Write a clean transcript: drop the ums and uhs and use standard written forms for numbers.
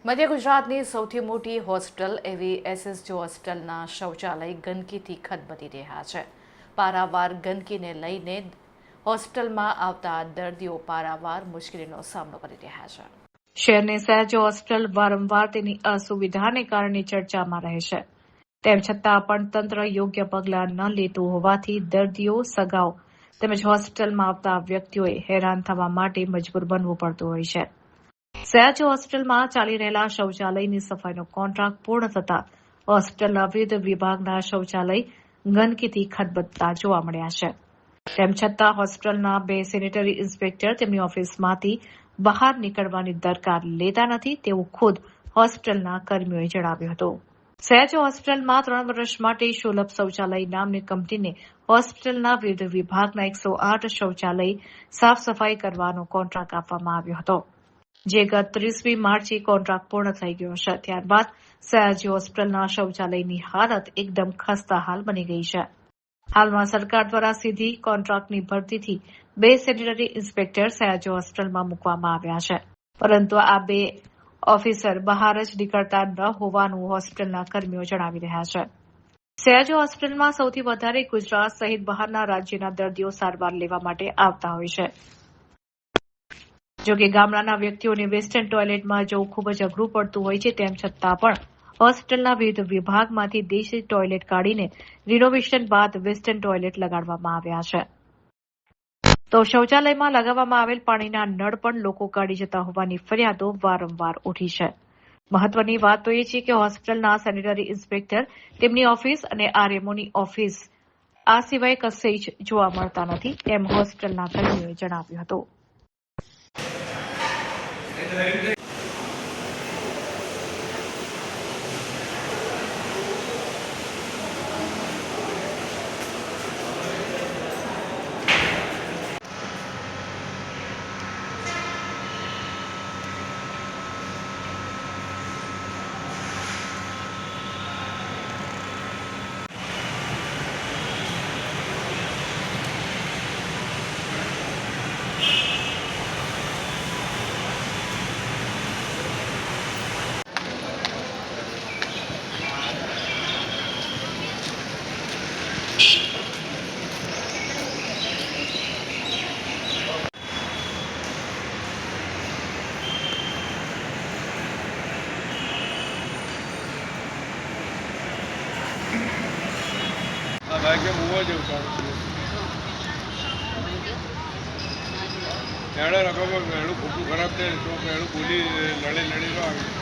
મધ્ય ગુજરાતની સૌથી મોટી હોસ્પિટલ એવી એસએસજી હોસ્પિટલના શૌચાલય ગંદકીથી ખદબદી રહ્યા છે। પારાવાર ગંદકીને લઈને હોસ્પિટલમાં આવતા દર્દીઓ પારાવાર મુશ્કેલીનો સામનો કરી રહ્યા છે। શહેરની સહેજ હોસ્પિટલ વારંવાર તેની અસુવિધાને કારણે ચર્ચામાં રહે છે। તેમ છતાં પણ તંત્ર યોગ્ય પગલાં ન લેતું હોવાથી દર્દીઓ, સગાઓ તેમજ હોસ્પિટલમાં આવતા વ્યક્તિઓએ હેરાન થવા માટે મજબૂર બનવું પડતું હોય છે। સહેજ હોસ્પિટલમાં ચાલી રહેલા શૌચાલયની સફાઈનો કોન્ટ્રાક્ટ પૂર્ણ થતા હોસ્પિટલના વિવિધ વિભાગના શૌચાલય ગંદકીથી ખદબદતા જોવા મળ્યા છે। તેમ છતાં હોસ્પિટલના 2 સેનેટરી ઇન્સ્પેક્ટર તેમની ઓફિસમાંથી બહાર નીકળવાની દરકાર લેતા નથી તેવું ખુદ હોસ્પિટલના કર્મીઓએ જણાવ્યું હતું। સહેજ હોસ્પિટલમાં 3 વર્ષ માટે સુલભ શૌચાલય નામની કંપનીને હોસ્પિટલના વિવિધ વિભાગના 108 શૌચાલય સાફ સફાઈ કરવાનો કોન્ટ્રાક્ટ આપવામાં આવ્યો હતો, જે ગત 30મી માર્ચે કોન્ટ્રાક્ટ પૂર્ણ થઈ ગયો છે। ત્યારબાદ સયાજી હોસ્પિટલના શૌચાલયની હાલત એકદમ ખસ્તાહાલ બની ગઈ છે। હાલમાં સરકાર દ્વારા સીધી કોન્ટ્રાક્ટની ભરતીથી 2 સેનેટરી ઇન્સ્પેક્ટર સયાજી હોસ્પિટલમાં મૂકવામાં આવ્યા છે, પરંતુ આ 2 ઓફિસર બહાર જ નીકળતા ન હોવાનું હોસ્પિટલના કર્મીઓ જણાવી રહ્યા છે। સયાજી હોસ્પિટલમાં સૌથી વધારે ગુજરાત સહિત બહારના રાજ્યના દર્દીઓ સારવાર લેવા માટે આવતા હોય છે। જોકે ગામડાના વ્યક્તિઓને વેસ્ટર્ન ટોયલેટમાં જવું ખૂબ જ અઘરું પડતું હોય છે। તેમ છતાં પણ હોસ્પિટલના વિવિધ વિભાગમાંથી દેશી ટોયલેટ કાઢીને રિનોવેશન બાદ વેસ્ટર્ન ટોયલેટ લગાડવામાં આવ્યા છે। તો શૌચાલયમાં લગાવવામાં આવેલ પાણીના નળ પણ લોકો કાઢી જતા હોવાની ફરિયાદો વારંવાર ઉઠી છે। મહત્વની વાત તો એ છે કે હોસ્પિટલના સેનેટરી ઇન્સ્પેક્ટર તેમની ઓફિસ અને આરએમઓની ઓફિસ આ સિવાય કશે જ જોવા મળતા નથી તેમ હોસ્પિટલના કર્મીઓએ જણાવ્યું હતું। ભાગ્ય મૂવો જ એડો રકમ એડું ખોટું ખરાબ થાય તો એડું બોલી લડી ન આવે।